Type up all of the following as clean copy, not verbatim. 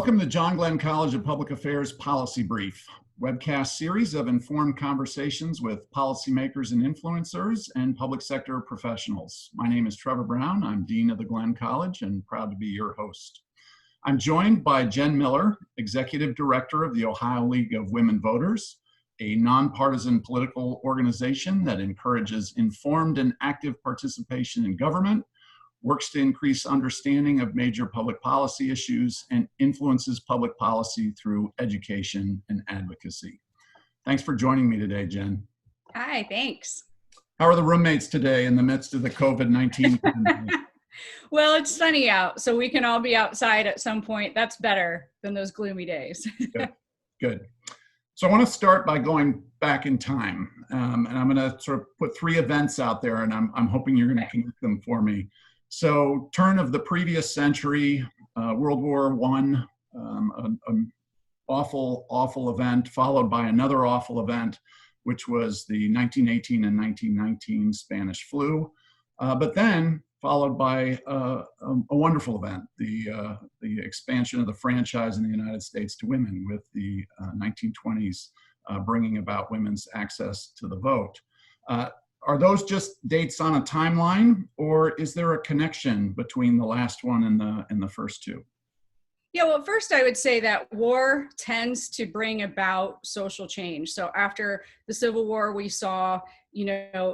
Welcome to John Glenn College of Public Affairs Policy Brief, webcast series of informed conversations with policymakers and influencers and public sector professionals. My name is Trevor Brown. I'm Dean of the Glenn College and proud to be your host. I'm joined by Jen Miller, Executive Director of the Ohio League of Women Voters, a nonpartisan political organization that encourages informed and active participation in government, works to increase understanding of major public policy issues, and influences public policy through education and advocacy. Thanks for joining me today, Jen. Hi, thanks. How are the roommates today in the midst of the COVID-19 pandemic? Well, it's sunny out, so we can all be outside at some point. That's better than those gloomy days. Good. So I want to start by going back in time, and I'm going to sort of put three events out there, and I'm hoping you're going to connect them for me. So turn of the previous century, World War I, an awful event, followed by another awful event, which was the 1918 and 1919 Spanish flu, but then followed by a wonderful event, the expansion of the franchise in the United States to women with the 1920s bringing about women's access to the vote. Are those just dates on a timeline, or is there a connection between the last one and the first two? Yeah, well, first I would say that war tends to bring about social change. So after the Civil War, we saw,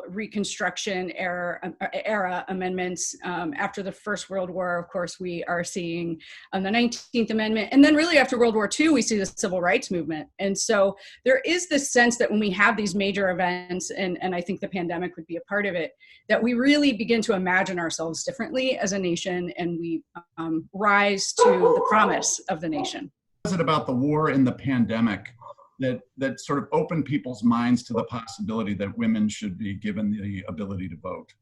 Reconstruction era amendments. After the First World War, of course, we are seeing the 19th Amendment. And then really after World War II, we see the Civil Rights Movement. And so there is this sense that when we have these major events, and I think the pandemic would be a part of it, that we really begin to imagine ourselves differently as a nation, and we rise to the promise of the nation. What is it about the war and the pandemic that sort of opened people's minds to the possibility that women should be given the ability to vote?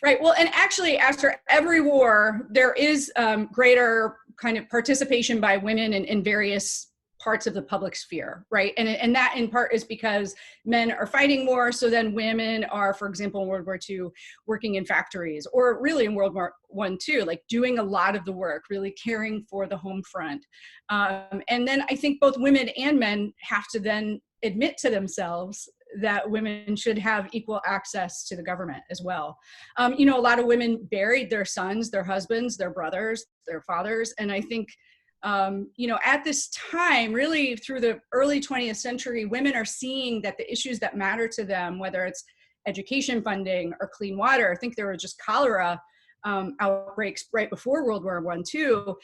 Right. Well, and actually, after every war, there is greater kind of participation by women in various parts of the public sphere, right? And that in part is because men are fighting more. So then women are, for example, in World War II, working in factories, or really in World War I too, like doing a lot of the work, really caring for the home front. And then I think both women and men have to then admit to themselves that women should have equal access to the government as well. A lot of women buried their sons, their husbands, their brothers, their fathers. And I think at this time, really through the early 20th century, women are seeing that the issues that matter to them, whether it's education funding or clean water, I think there were just cholera outbreaks right before World War I too,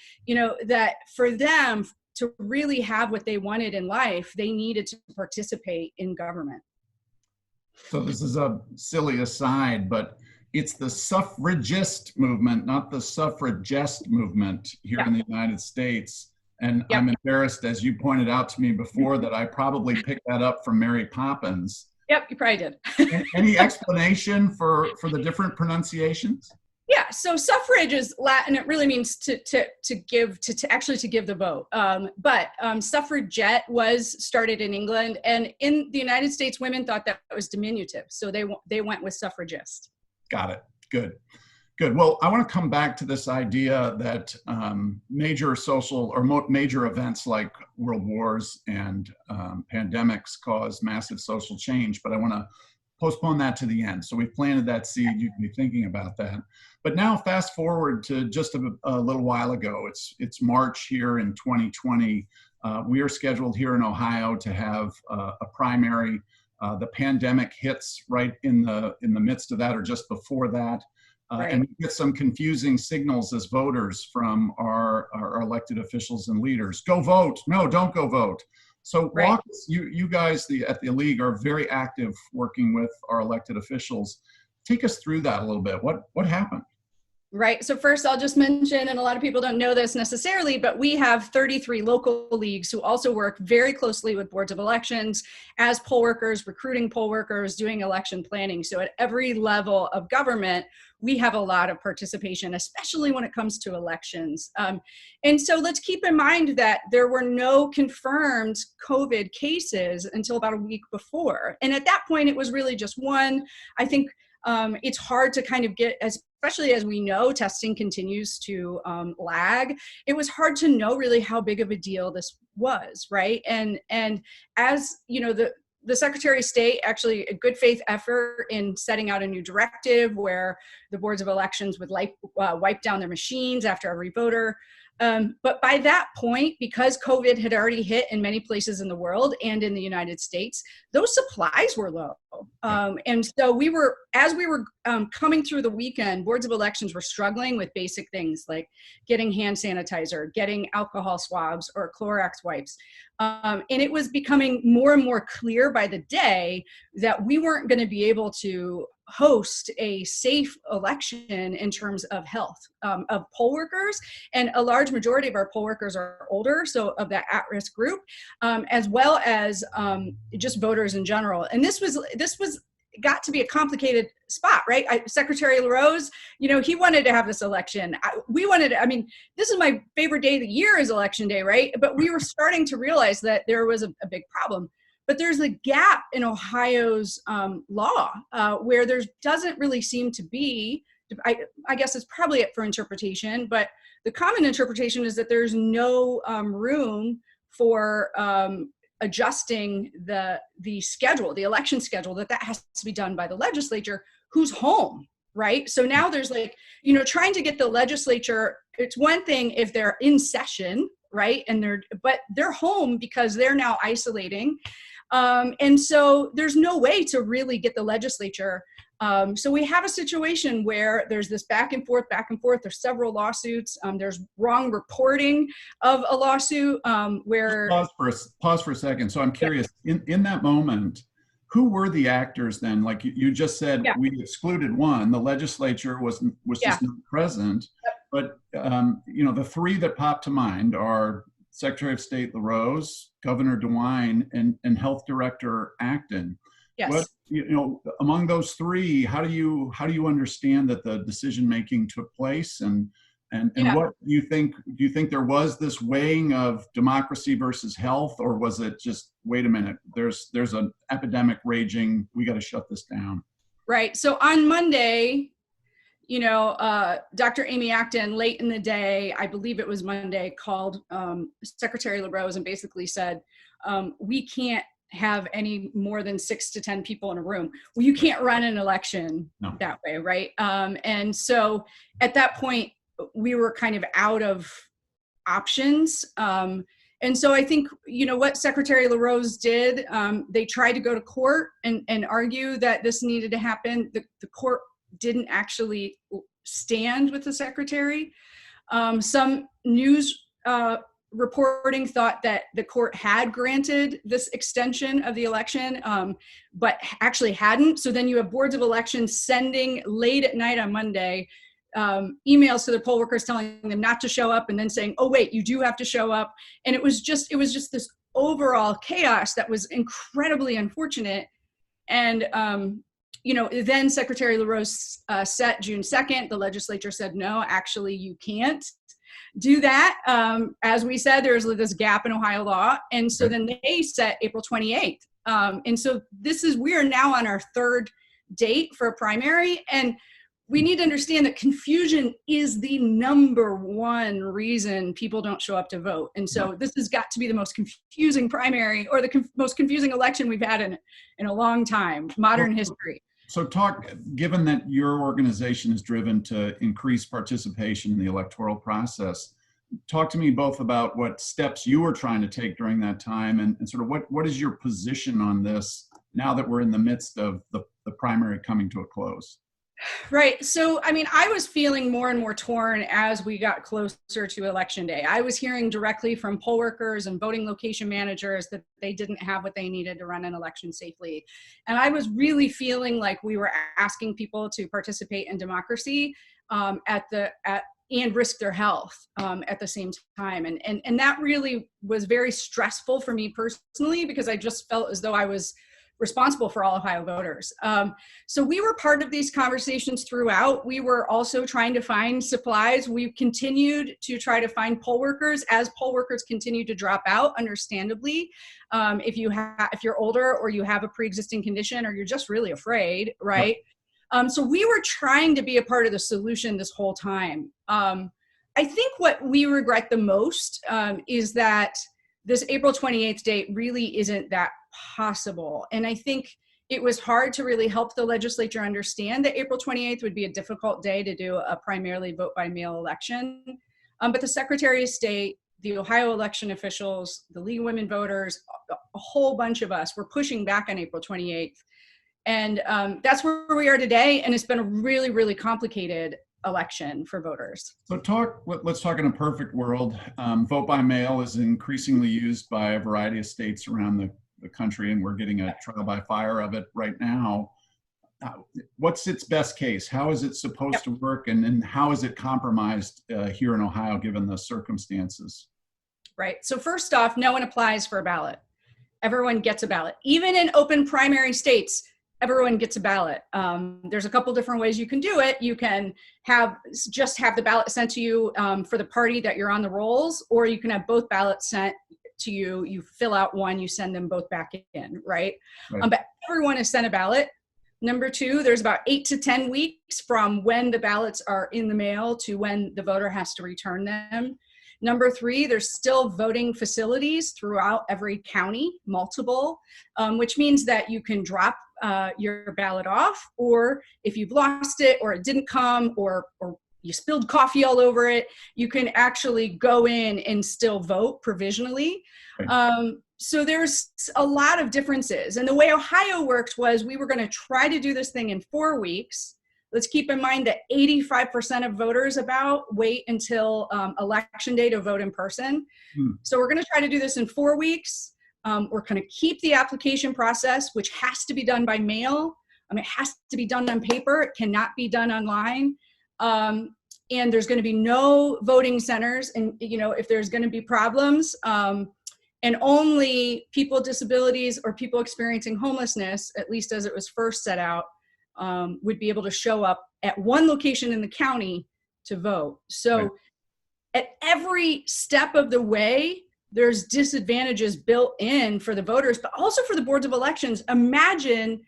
that for them to really have what they wanted in life, they needed to participate in government. So this is a silly aside, but it's the suffragist movement, not the suffragist movement here in the United States. And I'm embarrassed, as you pointed out to me before, that I probably picked that up from Mary Poppins. Yep, you probably did. Any explanation for the different pronunciations? Yeah, so suffrage is Latin. It really means to give the vote. But suffragette was started in England, and in the United States, women thought that was diminutive, so they went with suffragist. Got it. Good. Well, I want to come back to this idea that major social or major events like world wars and pandemics cause massive social change, but I want to postpone that to the end. So we've planted that seed. You can be thinking about that. But now fast forward to just a little while ago. It's March here in 2020. We are scheduled here in Ohio to have a primary. The pandemic hits right in the midst of that, or just before that. Right. And we get some confusing signals as voters from our elected officials and leaders. Go vote. No, don't go vote. So right. You guys at the league are very active working with our elected officials. Take us through that a little bit. What happened? Right. So first, I'll just mention, and a lot of people don't know this necessarily, but we have 33 local leagues who also work very closely with boards of elections as poll workers, recruiting poll workers, doing election planning. So at every level of government, we have a lot of participation, especially when it comes to elections. And so let's keep in mind that there were no confirmed COVID cases until about a week before. And at that point, it was really just one. I think it's hard to kind of get as especially as we know testing continues to lag, it was hard to know really how big of a deal this was, right? And as you know, the Secretary of State actually a good faith effort in setting out a new directive where the boards of elections would wipe down their machines after every voter. But by that point, because COVID had already hit in many places in the world and in the United States, those supplies were low. And so as we were coming through the weekend, boards of elections were struggling with basic things like getting hand sanitizer, getting alcohol swabs or Clorox wipes. And it was becoming more and more clear by the day that we weren't going to be able to host a safe election in terms of health of poll workers. And a large majority of our poll workers are older, so of that at-risk group, as well as just voters in general. And this was got to be a complicated spot, right? Secretary LaRose, he wanted to have this election. This is my favorite day of the year is election day, right? But we were starting to realize that there was a big problem. But there's a gap in Ohio's law where there doesn't really seem to be, I guess it's probably up for interpretation, but the common interpretation is that there's no room for adjusting the schedule, the election schedule, that has to be done by the legislature who's home, right? So now there's trying to get the legislature, it's one thing if they're in session, right? But they're home because they're now isolating. And so there's no way to really get the legislature. So we have a situation where there's this back and forth. There's several lawsuits. There's wrong reporting of a lawsuit where. Pause for a second. So I'm curious, in that moment, who were the actors then? Like you just said, we excluded one. The legislature was just not present. Yep. But the three that pop to mind are Secretary of State LaRose, Governor DeWine, and Health Director Acton. Yes. What, among those three, how do you understand that the decision making took place, and what do you think? Do you think there was this weighing of democracy versus health, or was it just wait a minute? There's an epidemic raging. We got to shut this down. Right. So on Monday, Dr. Amy Acton, late in the day, I believe it was Monday, called Secretary LaRose and basically said, we can't have any more than 6 to 10 people in a room. Well, you can't run an election that way, right? And so at that point, we were kind of out of options. And so I think, what Secretary LaRose did, they tried to go to court and argue that this needed to happen. The court didn't actually stand with the secretary. Some news reporting thought that the court had granted this extension of the election, but actually hadn't. So then you have boards of elections sending late at night on Monday emails to their poll workers telling them not to show up, and then saying, oh wait, you do have to show up. And it was just this overall chaos that was incredibly unfortunate. And then Secretary LaRose set June 2nd. The legislature said, no, actually, you can't do that. As we said, there's this gap in Ohio law. And so then they set April 28th. And so we are now on our third date for a primary. And we need to understand that confusion is the number one reason people don't show up to vote. And so this has got to be the most confusing primary, or the most confusing election we've had in a long time, modern history. So given that your organization is driven to increase participation in the electoral process, talk to me both about what steps you were trying to take during that time, and sort of what is your position on this now that we're in the midst of the primary coming to a close? Right. So, I was feeling more and more torn as we got closer to Election Day. I was hearing directly from poll workers and voting location managers that they didn't have what they needed to run an election safely. And I was really feeling like we were asking people to participate in democracy and risk their health at the same time. And that really was very stressful for me personally, because I just felt as though I was responsible for all Ohio voters. So we were part of these conversations throughout. We were also trying to find supplies. We continued to try to find poll workers as poll workers continued to drop out, understandably. If you're older, or you have a pre-existing condition, or you're just really afraid, right? So we were trying to be a part of the solution this whole time. I think what we regret the most is that this April 28th date really isn't that possible. And I think it was hard to really help the legislature understand that April 28th would be a difficult day to do a primarily vote by mail election. But the Secretary of State, the Ohio election officials, the League of Women Voters, a whole bunch of us were pushing back on April 28th. And that's where we are today. And it's been a really, really complicated election for voters. So let's talk in a perfect world. Vote by mail is increasingly used by a variety of states around the country, and we're getting a trial by fire of it right now. What's its best case? How is it supposed to work, and how is it compromised here in Ohio given the circumstances? Right. So first off, no one applies for a ballot. Everyone gets a ballot. Even in open primary states, everyone gets a ballot. There's a couple different ways you can do it. You can just have the ballot sent to you for the party that you're on the rolls, or you can have both ballots sent to you. You fill out one, you send them both back in, right? But everyone is sent a ballot. Number two, there's about 8 to 10 weeks from when the ballots are in the mail to when the voter has to return them. Number three, there's still voting facilities throughout every county, multiple, which means that you can drop your ballot off, or if you've lost it or it didn't come, or you spilled coffee all over it, you can actually go in and still vote provisionally. Right. So there's a lot of differences. And the way Ohio worked was we were going to try to do this thing in 4 weeks. Let's keep in mind that 85% of voters wait until election day to vote in person. So we're going to try to do this in 4 weeks. We're going to keep the application process, which has to be done by mail. It has to be done on paper. It cannot be done online. And there's going to be no voting centers. And, if there's going to be problems, and only people with disabilities or people experiencing homelessness, at least as it was first set out, would be able to show up at one location in the county to vote. So at every step of the way, there's disadvantages built in for the voters, but also for the boards of elections. Imagine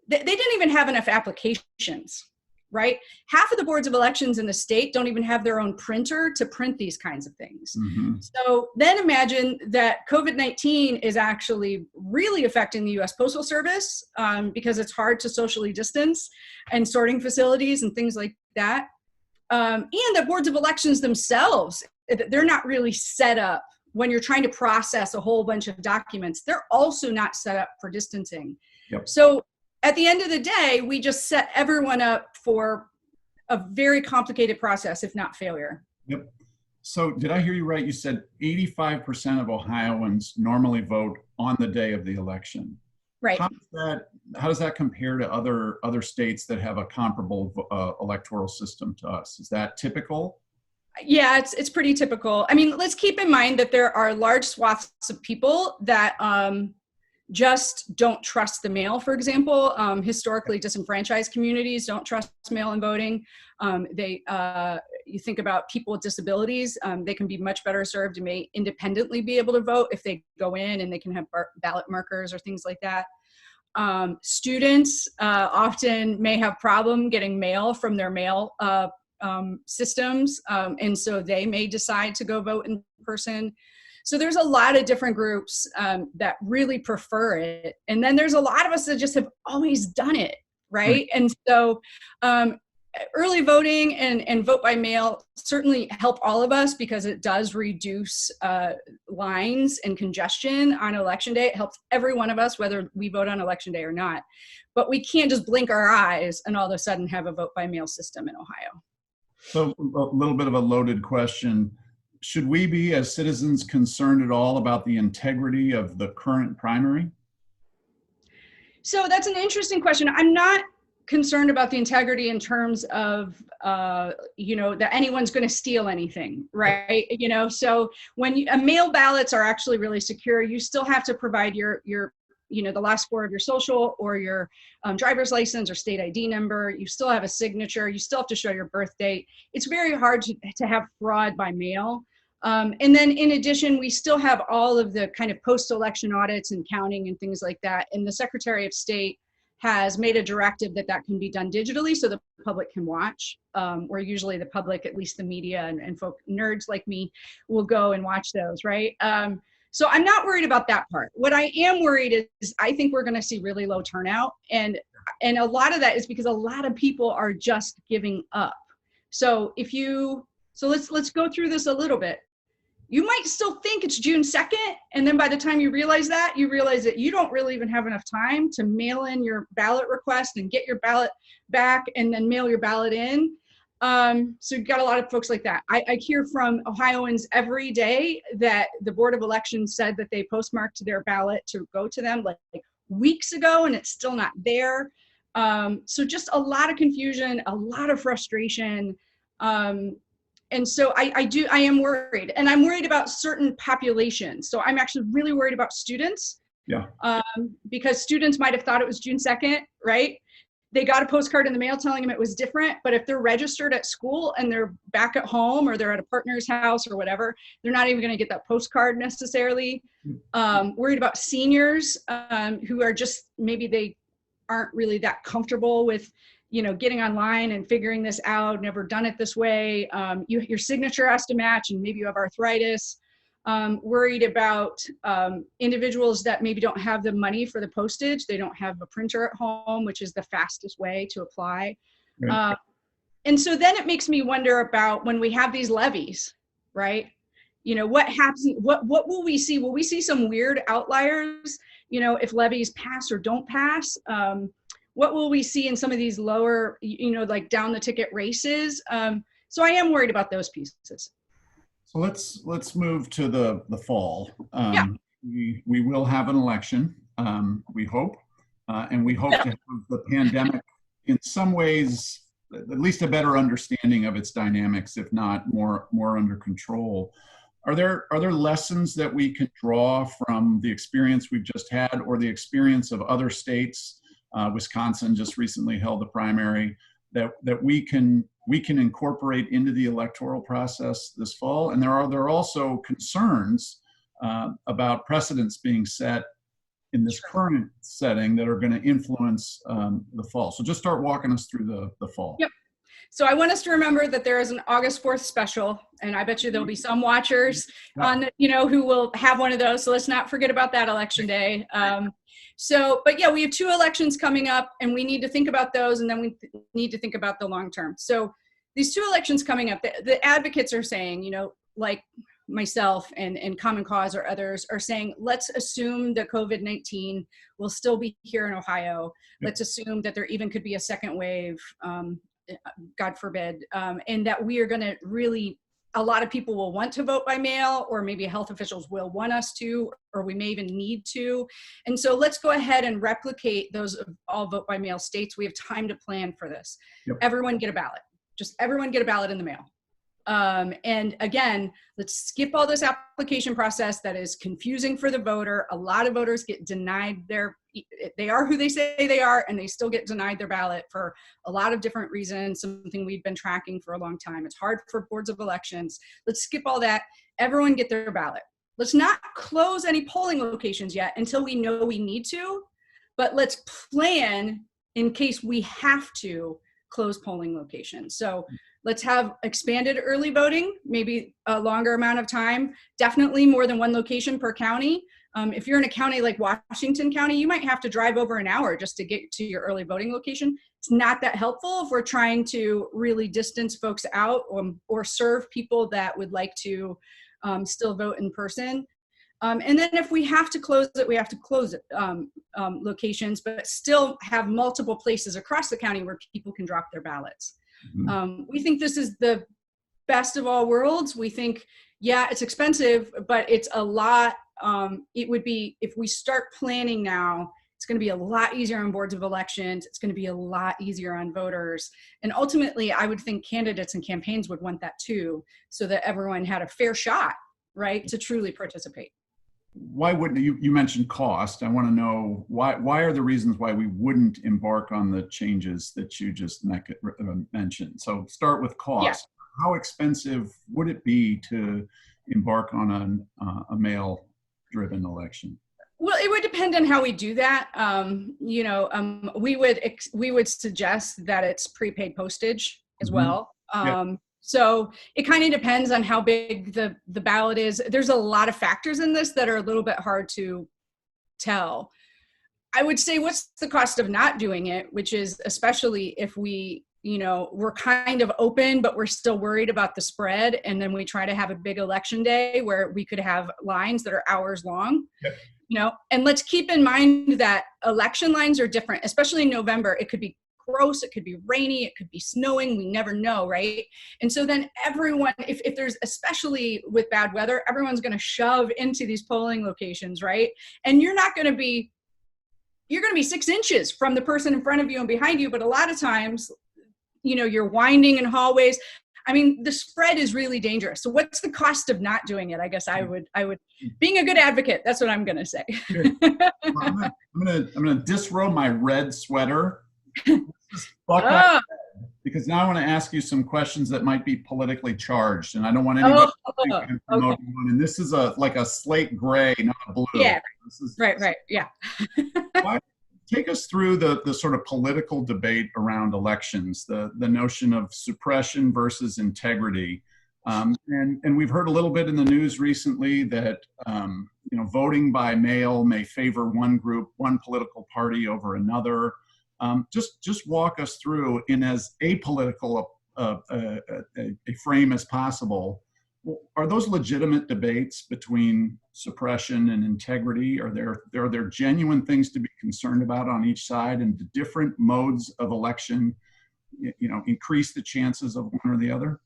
that they didn't even have enough applications, right? Half of the boards of elections in the state don't even have their own printer to print these kinds of things. So then imagine that COVID-19 is actually really affecting the US Postal Service because it's hard to socially distance, and sorting facilities and things like that. And the boards of elections themselves, they're not really set up. When you're trying to process a whole bunch of documents, they're also not set up for distancing. So at the end of the day, we just set everyone up for a very complicated process, if not failure. So did I hear you right? You said 85% of Ohioans normally vote on the day of the election. Right. How does that compare to other states that have a comparable electoral system to us? Is that typical? Yeah, it's pretty typical. Let's keep in mind that there are large swaths of people that just don't trust the mail, for example. Historically disenfranchised communities don't trust mail-in voting. You think about people with disabilities, they can be much better served and may independently be able to vote if they go in and they can have ballot markers or things like that. Students often may have problem getting mail from their mail systems, and so they may decide to go vote in person. So there's a lot of different groups that really prefer it. And then there's a lot of us that just have always done it, right? And so early voting and vote by mail certainly help all of us because it does reduce lines and congestion on election day. It helps every one of us, whether we vote on election day or not. But we can't just blink our eyes and all of a sudden have a vote by mail system in Ohio. So a little bit of a loaded question. Should we be, as citizens, concerned at all about the integrity of the current primary? So that's an interesting question. I'm not concerned about the integrity in terms of, that anyone's going to steal anything, right? So when mail ballots are actually really secure, you still have to provide your the last four of your social or your driver's license or state ID number. You still have a signature. You still have to show your birth date. It's very hard to have fraud by mail. And then in addition, we still have all of the kind of post-election audits and counting and things like that. And the Secretary of State has made a directive that that can be done digitally so the public can watch, where usually the public, at least the media and folk nerds like me, will go and watch those, right? So I'm not worried about that part. What I am worried is I think we're going to see really low turnout, and a lot of that is because a lot of people are just giving up. So let's go through this a little bit. You might still think it's June 2nd, and then by the time you realize that, you realize that you don't really even have enough time to mail in your ballot request and get your ballot back and then mail your ballot in. So you've got a lot of folks like that. I hear from Ohioans every day that the Board of Elections said that they postmarked their ballot to go to them like weeks ago, and it's still not there. So just a lot of confusion, a lot of frustration. And so I am worried, and I'm worried about certain populations. So I'm actually really worried about students. Yeah. Because students might have thought it was June 2nd, right? They got a postcard in the mail telling them it was different, but if they're registered at school and they're back at home or they're at a partner's house or whatever, they're not even going to get that postcard necessarily. Worried about seniors who are just, maybe they aren't really that comfortable with, getting online and figuring this out, never done it this way. Your signature has to match, and maybe you have arthritis. Worried about individuals that maybe don't have the money for the postage. They don't have a printer at home, which is the fastest way to apply. Right. And so then it makes me wonder about when we have these levies, right? What happens? What will we see? Will we see some weird outliers? If levies pass or don't pass? What will we see in some of these lower, like down the ticket races? So I am worried about those pieces. So let's move to the fall. Yeah. We will have an election, we hope, and we hope to have the pandemic in some ways, at least a better understanding of its dynamics, if not more under control. Are there lessons that we can draw from the experience we've just had, or the experience of other states? Wisconsin just recently held a primary that we can incorporate into the electoral process this fall. And there are also concerns about precedents being set in this current setting that are going to influence the fall. So just start walking us through the fall. Yep. So I want us to remember that there is an August 4th special, and I bet you there'll be some watchers who will have one of those. So let's not forget about that election day. But yeah, we have 2 elections coming up, and we need to think about those, and then we need to think about the long term. So these 2 elections coming up, the advocates are saying, like myself and Common Cause or others are saying, let's assume that COVID-19 will still be here in Ohio. Let's assume that there even could be a second wave, God forbid, and that we are going to really, a lot of people will want to vote by mail, or maybe health officials will want us to, or we may even need to. And so let's go ahead and replicate those all vote by mail states. We have time to plan for this. Yep. Everyone get a ballot. Just everyone get a ballot in the mail. And again, let's skip all this application process that is confusing for the voter. A lot of voters get denied they are who they say they are, and they still get denied their ballot for a lot of different reasons, something we've been tracking for a long time. It's hard for boards of elections. Let's skip all that. Everyone get their ballot. Let's not close any polling locations yet until we know we need to, but let's plan in case we have to close polling locations. So let's have expanded early voting, maybe a longer amount of time, definitely more than 1 location per county. If you're in a county like Washington County, you might have to drive over an hour just to get to your early voting location. It's not that helpful if we're trying to really distance folks out or serve people that would like to still vote in person. And then if we have to close it, we have to close it, locations, but still have multiple places across the county where people can drop their ballots. Mm-hmm. We think this is the best of all worlds. We think, yeah, it's expensive, but it's a lot. It would be, if we start planning now, it's going to be a lot easier on boards of elections. It's going to be a lot easier on voters. And ultimately, I would think candidates and campaigns would want that too, so that everyone had a fair shot, right, to truly participate. Why wouldn't you mentioned cost? I want to know why are the reasons why we wouldn't embark on the changes that you just mentioned. So start with cost. Yeah. How expensive would it be to embark on a mail-driven election? Well, it would depend on how we do that. We would suggest that it's prepaid postage as Mhm. well. Yeah. So it kind of depends on how big the ballot is. There's a lot of factors in this that are a little bit hard to tell. I would say, what's the cost of not doing it, which is especially if we're kind of open, but we're still worried about the spread. And then we try to have a big election day where we could have lines that are hours long. Yep. And let's keep in mind that election lines are different, especially in November. It could be gross, it could be rainy, it could be snowing, we never know, right? And so then everyone, if there's, especially with bad weather, everyone's going to shove into these polling locations, right? And you're going to be 6 inches from the person in front of you and behind you, but a lot of times, you're winding in hallways. I mean, the spread is really dangerous. So what's the cost of not doing it? I guess I would, being a good advocate, that's what I'm going to say. Well, I'm gonna disrobe my red sweater. Because now I want to ask you some questions that might be politically charged, and I don't want anybody to think I'm promoting one. And this is like a slate gray, not a blue. Yeah, right, yeah. Take us through the sort of political debate around elections, the notion of suppression versus integrity. And we've heard a little bit in the news recently that voting by mail may favor one group, one political party over another. Just walk us through, in as apolitical a frame as possible. Are those legitimate debates between suppression and integrity? Are there genuine things to be concerned about on each side, and do different modes of election, increase the chances of one or the other?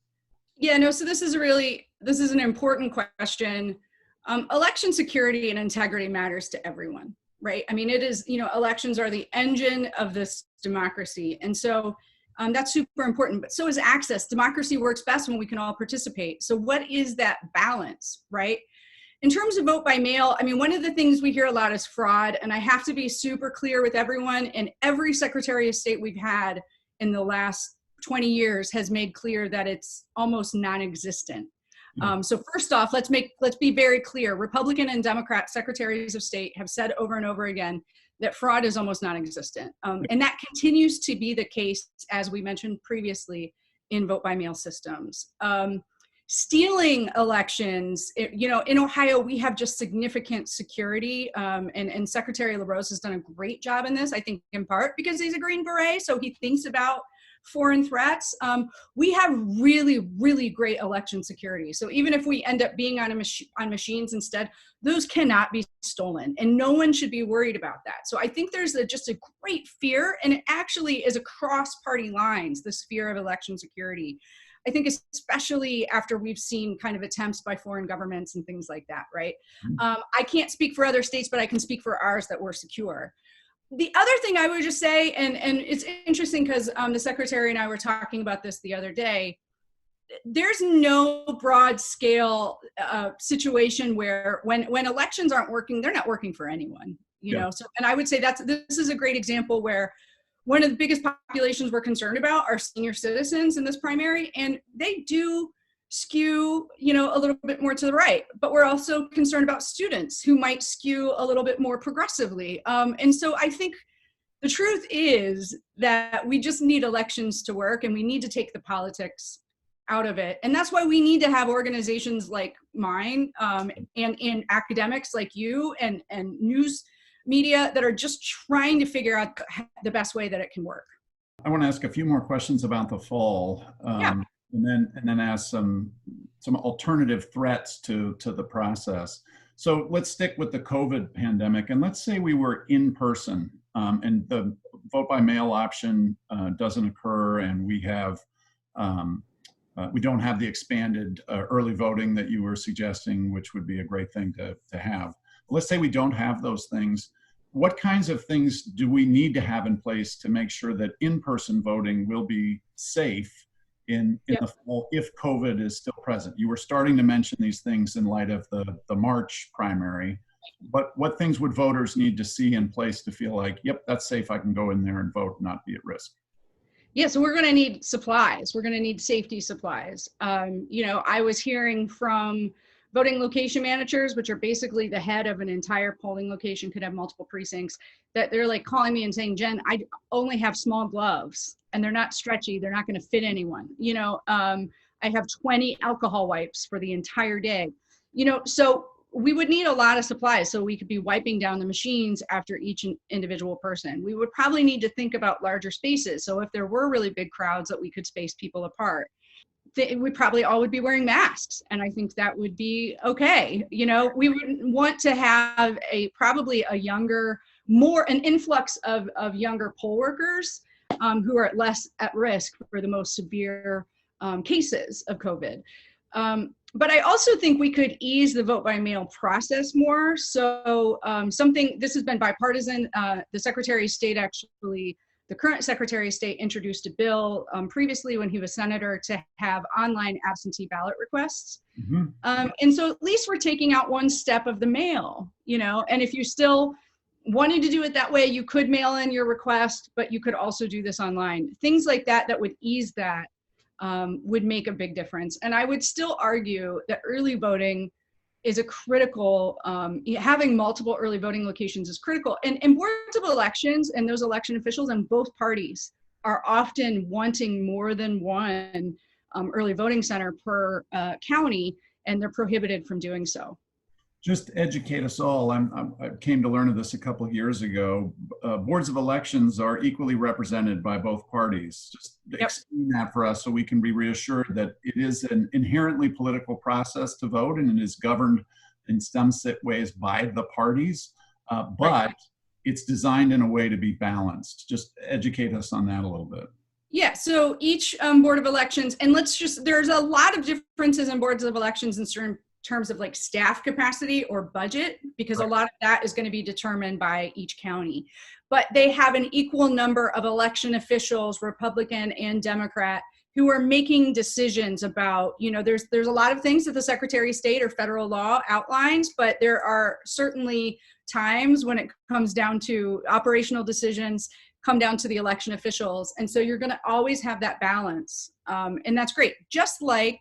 Yeah, no, so this is an important question. Election security and integrity matters to everyone, right? I mean, it is, elections are the engine of this democracy. And so that's super important, but so is access. Democracy works best when we can all participate. So what is that balance, right? In terms of vote by mail, I mean, one of the things we hear a lot is fraud, and I have to be super clear with everyone, and every Secretary of State we've had in the last 20 years has made clear that it's almost non-existent. So first off, let's be very clear. Republican and Democrat Secretaries of State have said over and over again that fraud is almost non-existent. And that continues to be the case, as we mentioned previously, in vote by mail systems. Stealing elections, in Ohio, we have just significant security, and Secretary LaRose has done a great job in this, I think in part because he's a Green Beret, so he thinks about foreign threats. We have really, really great election security. So even if we end up being on machines instead, those cannot be stolen, and no one should be worried about that. So I think there's just a great fear, and it actually is across party lines, this fear of election security. I think especially after we've seen kind of attempts by foreign governments and things like that, right? I can't speak for other states, but I can speak for ours that we're secure. The other thing I would just say, and it's interesting because the Secretary and I were talking about this the other day, there's no broad scale situation where when elections aren't working, they're not working for anyone, So, and I would say this is a great example where one of the biggest populations we're concerned about are senior citizens in this primary, and they do skew, a little bit more to the right, but we're also concerned about students who might skew a little bit more progressively. And so I think the truth is that we just need elections to work, and we need to take the politics out of it. And that's why we need to have organizations like mine, and academics like you, and news media that are just trying to figure out the best way that it can work. I want to ask a few more questions about the fall, and then ask some alternative threats to the process. So let's stick with the COVID pandemic, and let's say we were in person, and the vote by mail option doesn't occur, and we don't have the expanded early voting that you were suggesting, which would be a great thing to have. Let's say we don't have those things. What kinds of things do we need to have in place to make sure that in-person voting will be safe in the fall if COVID is still present? You were starting to mention these things in light of the March primary, but what things would voters need to see in place to feel like, yep, that's safe, I can go in there and vote, not be at risk? Yeah, so we're going to need supplies. We're going to need safety supplies. I was hearing from voting location managers, which are basically the head of an entire polling location, could have multiple precincts, that they're like calling me and saying, Jen, I only have small gloves and they're not stretchy. They're not going to fit anyone. I have 20 alcohol wipes for the entire day. So we would need a lot of supplies so we could be wiping down the machines after each individual person. We would probably need to think about larger spaces. So if there were really big crowds that we could space people apart, we probably all would be wearing masks. And I think that would be okay. We wouldn't want to have probably a younger, an influx of younger poll workers who are less at risk for the most severe cases of COVID. But I also think we could ease the vote by mail process more. So this has been bipartisan. The Secretary of State the current Secretary of State introduced a bill previously when he was senator to have online absentee ballot requests. Mm-hmm. And so at least we're taking out one step of the mail, and if you still wanted to do it that way, you could mail in your request, but you could also do this online. Things like that would ease that would make a big difference. And I would still argue that early voting is a critical, having multiple early voting locations is critical. And boards of elections and those election officials in both parties are often wanting more than one early voting center per county, and they're prohibited from doing so. Just educate us all. I came to learn of this a couple of years ago. Boards of elections are equally represented by both parties. Just explain that for us so we can be reassured that it is an inherently political process to vote, and it is governed in some ways by the parties, but it's designed in a way to be balanced. Just educate us on that a little bit. Yeah, so each board of elections, and there's a lot of differences in boards of elections in certain terms of like staff capacity or budget, because a lot of that is going to be determined by each county. But they have an equal number of election officials, Republican and Democrat, who are making decisions about, there's a lot of things that the Secretary of State or federal law outlines, but there are certainly times when it comes down to operational decisions, come down to the election officials. And so you're going to always have that balance. And that's great. Just like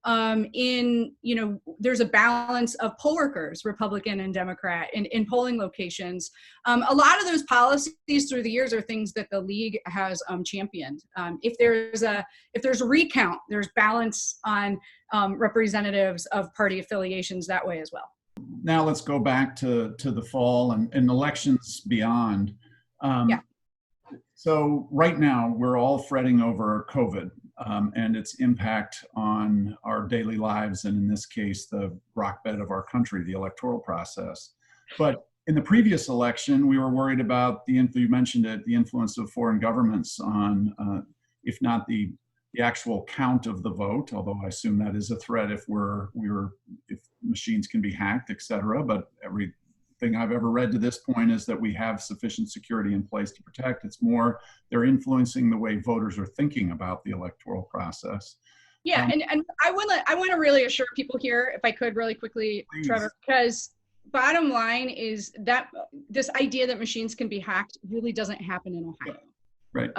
there's a balance of poll workers, Republican and Democrat, in polling locations. A lot of those policies through the years are things that the league has championed. If there's a recount, there's balance on representatives of party affiliations that way as well. Now let's go back to the fall and elections beyond. So right now we're all fretting over COVID. And its impact on our daily lives, and in this case, the rock bed of our country, the electoral process. But in the previous election, we were worried about you mentioned it, the influence of foreign governments on, if not the actual count of the vote, although I assume that is a threat if if machines can be hacked, et cetera. But everything I've ever read to this point is that we have sufficient security in place to protect. It's more they're influencing the way voters are thinking about the electoral process. Yeah, and I want to really assure people here, if I could really quickly, please. Trevor, because bottom line is that this idea that machines can be hacked really doesn't happen in Ohio. Right.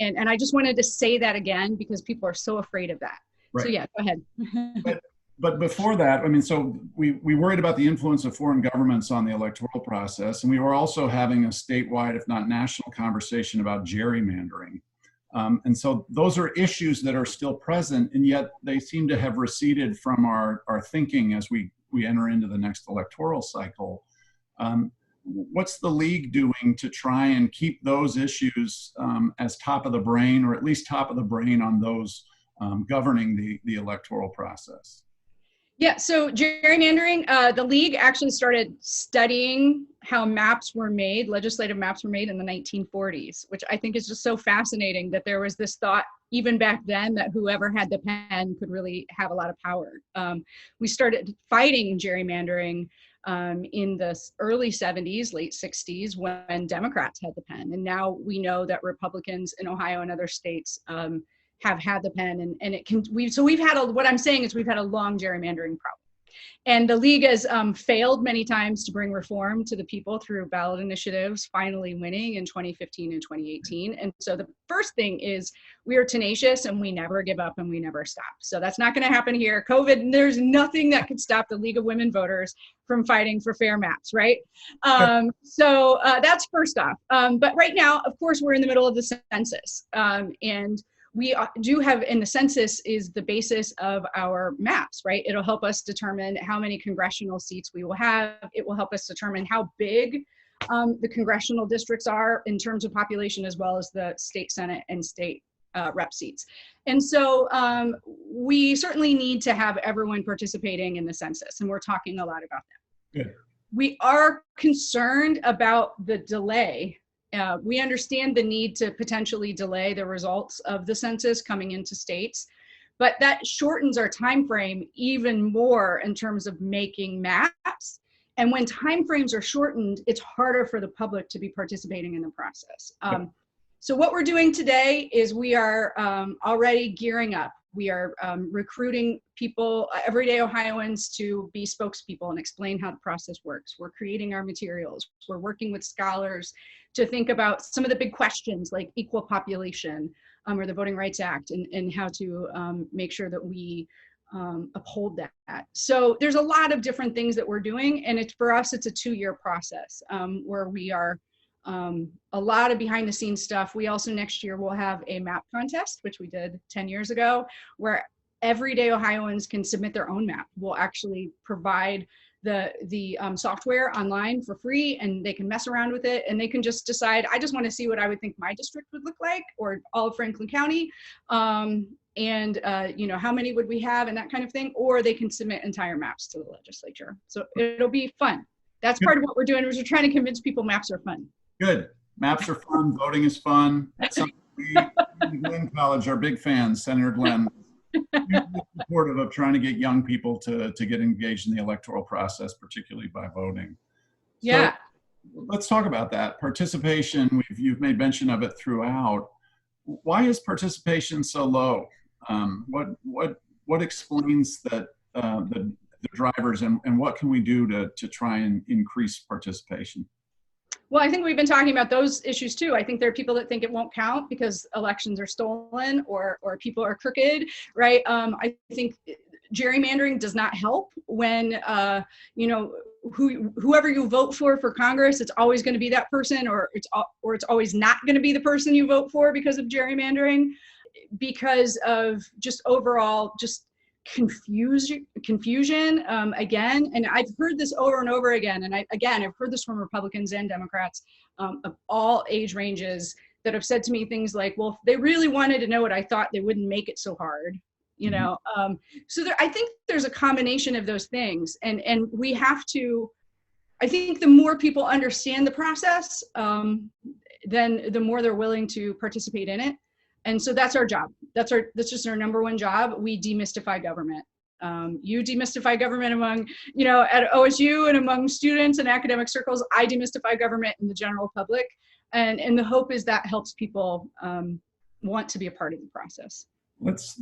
And I just wanted to say that again because people are so afraid of that. Right. So yeah, go ahead. But before that, so we worried about the influence of foreign governments on the electoral process, and we were also having a statewide, if not national, conversation about gerrymandering. And so those are issues that are still present, and yet they seem to have receded from our thinking as we enter into the next electoral cycle. What's the league doing to try and keep those issues as top of the brain, or at least top of the brain on those governing the electoral process? Yeah, so gerrymandering, the league actually started studying how maps were made, legislative maps were made in the 1940s, which I think is just so fascinating that there was this thought even back then that whoever had the pen could really have a lot of power. We started fighting gerrymandering in the early 70s, late 60s, when Democrats had the pen. And now we know that Republicans in Ohio and other states have had the pen, and it can. We've had what I'm saying is we've had a long gerrymandering problem. And the League has failed many times to bring reform to the people through ballot initiatives, finally winning in 2015 and 2018. And so the first thing is we are tenacious and we never give up and we never stop. So that's not going to happen here. COVID, there's nothing that could stop the League of Women Voters from fighting for fair maps, right? So that's first off. But right now, of course, we're in the middle of the census. And we do have, and the census is the basis of our maps, right? It'll help us determine how many congressional seats we will have. It will help us determine how big the congressional districts are in terms of population, as well as the state Senate and state rep seats. And so we certainly need to have everyone participating in the census, and we're talking a lot about that. Good. We are concerned about the delay. We understand the need to potentially delay the results of the census coming into states, but that shortens our time frame even more in terms of making maps. And when time frames are shortened, it's harder for the public to be participating in the process. So what we're doing today is we are already gearing up. We are recruiting people, everyday Ohioans, to be spokespeople and explain how the process works. We're creating our materials. We're working with scholars to think about some of the big questions like equal population or the Voting Rights Act, and how to make sure that we uphold that. So there's a lot of different things that we're doing, and for us, it's a 2-year process where we are a lot of behind the scenes stuff. We also next year will have a map contest, which we did 10 years ago, where everyday Ohioans can submit their own map. We'll actually provide the software online for free, and they can mess around with it, and they can just decide, I just want to see what I would think my district would look like, or all of Franklin County, and you know, how many would we have, and that kind of thing. Or they can submit entire maps to the legislature. So it'll be fun. That's part of what we're doing, is we're trying to convince people maps are fun. Good. Maps are fun. Voting is fun. We in Glenn College are big fans. Senator Glenn, supportive of trying to get young people to get engaged in the electoral process, particularly by voting. Yeah. So let's talk about that. Participation, you've made mention of it throughout. Why is participation so low? What explains that the drivers, and what can we do to try and increase participation? Well, I think we've been talking about those issues too. I think there are people that think it won't count because elections are stolen or people are crooked, right? I think gerrymandering does not help when, you know, whoever you vote for Congress, it's always going to be that person, or it's always not going to be the person you vote for because of gerrymandering, because of just overall confusion again. And I've heard this over and over again, and I've heard this from Republicans and Democrats of all age ranges that have said to me things like, well, if they really wanted to know what I thought, they wouldn't make it so hard, you know. So I think there's a combination of those things, and we have to, I think the more people understand the process, then the more they're willing to participate in it. And so that's our job. That's just our number one job. We demystify government. You demystify government among, you know, at OSU and among students and academic circles. I demystify government in the general public. And the hope is that helps people want to be a part of the process. Let's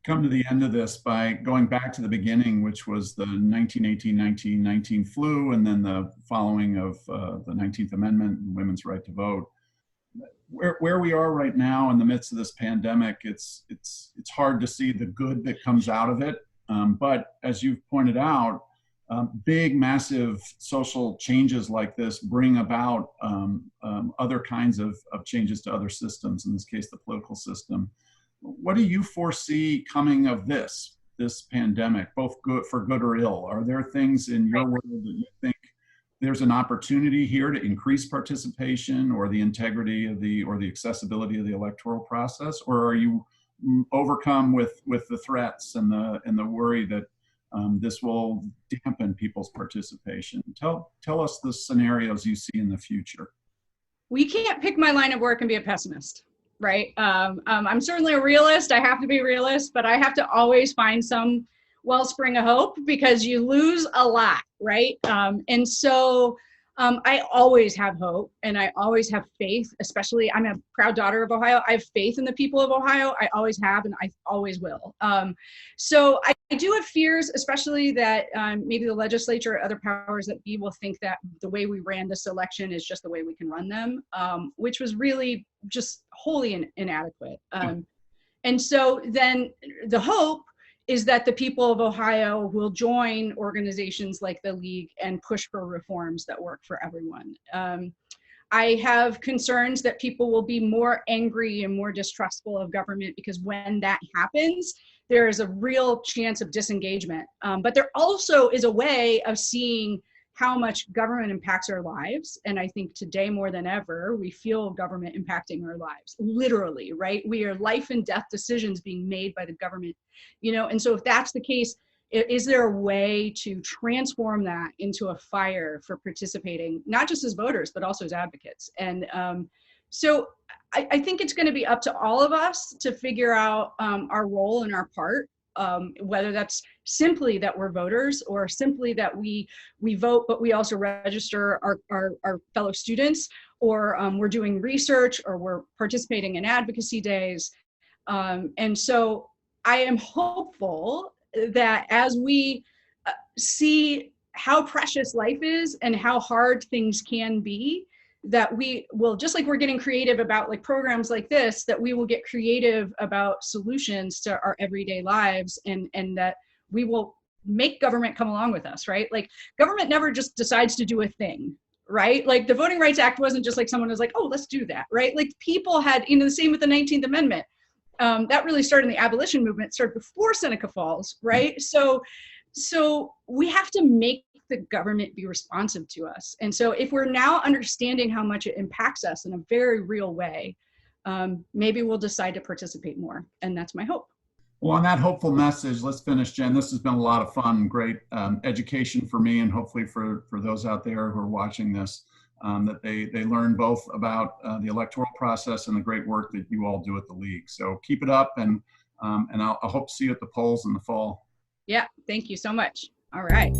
come to the end of this by going back to the beginning, which was the 1918-1919 flu, and then the following of the 19th Amendment and women's right to vote. Where we are right now in the midst of this pandemic, it's hard to see the good that comes out of it. But as you've pointed out, big, massive social changes like this bring about other kinds of changes to other systems, in this case, the political system. What do you foresee coming of this pandemic, both good for good or ill? Are there things in your world that you think there's an opportunity here to increase participation or the integrity of the accessibility of the electoral process? Or are you overcome with the threats and the worry that this will dampen people's participation? Tell us the scenarios you see in the future. We can't pick my line of work and be a pessimist, right? I'm certainly a realist. I have to be a realist, but I have to always find some wellspring of hope, because you lose a lot, right? And so I always have hope and I always have faith, especially I'm a proud daughter of Ohio. I have faith in the people of Ohio. I always have and I always will. So I do have fears, especially that maybe the legislature or other powers that be will think that the way we ran this election is just the way we can run them, which was really just wholly inadequate. And so then the hope is that the people of Ohio will join organizations like the League and push for reforms that work for everyone. I have concerns that people will be more angry and more distrustful of government because when that happens, there is a real chance of disengagement. But there also is a way of seeing how much government impacts our lives. And I think today more than ever, we feel government impacting our lives, literally, right? We are life and death decisions being made by the government, you know? And so if that's the case, is there a way to transform that into a fire for participating, not just as voters, but also as advocates? And so I think it's gonna be up to all of us to figure out our role and our part. Whether that's simply that we're voters or simply that we vote, but we also register our fellow students, or we're doing research, or we're participating in advocacy days. And so I am hopeful that as we see how precious life is and how hard things can be, that we will, just like we're getting creative about like programs like this, that we will get creative about solutions to our everyday lives, and that we will make government come along with us, right? Like government never just decides to do a thing, right? Like the Voting Rights Act wasn't just like someone was like, oh, let's do that, right? Like people had, you know, the same with the 19th Amendment. That really started in the abolition movement, started before Seneca Falls, right? So we have to make the government be responsive to us. And so if we're now understanding how much it impacts us in a very real way, maybe we'll decide to participate more. And that's my hope. Well, on that hopeful message, let's finish, Jen. This has been a lot of fun, great education for me, and hopefully for those out there who are watching this, that they learn both about the electoral process and the great work that you all do at the League. So keep it up, and I'll hope to see you at the polls in the fall. Yeah, thank you so much. All right.